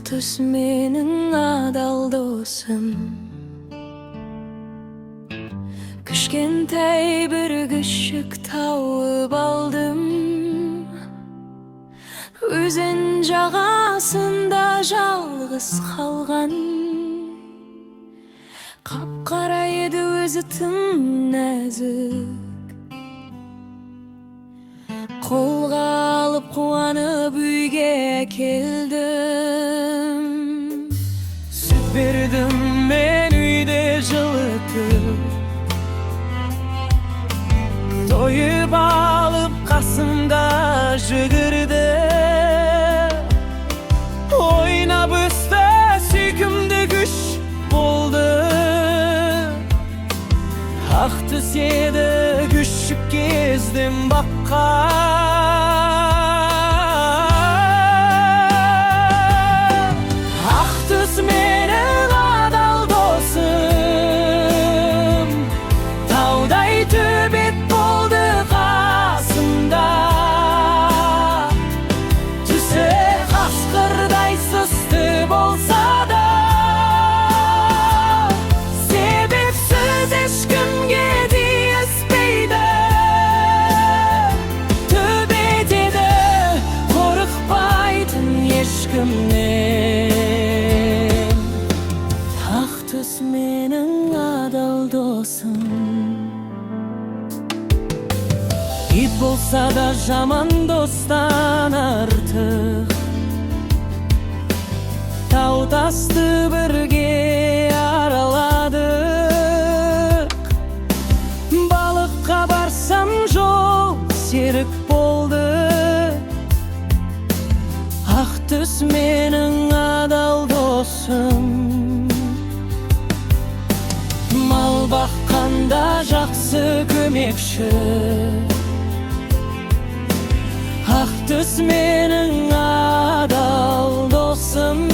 Ақтөс менің адал досым, кішкентай бір күшік тауып алдым. Өзен жағасында жалғыз қалған, қап-қара еді өзі тым нәзік. Қолға алып қуанып үйге келдім. Сүт бердім мен үйде жылытып, тойып алып қасымда жүгірді. Ойнап өсті сүйкімді күш болды. Ақтөс еді күшік кездім баққан. Ақтөс менің адал досым, таудай төбет болды қасымда. Түсі қасқырдай сұсты болса да, себепсіз ешкімге тиіспейді. Төбет еді қорықпайтын ешкімнен. Ақтөс менің адал досым, ит болса да жаман достан артық. Тау-тасты бірге араладық. Балыққа барсам жол серік болды. Ақтөс менің адал досым, мал баққанда жақсы көмекші. Ақтөс менің адал досым.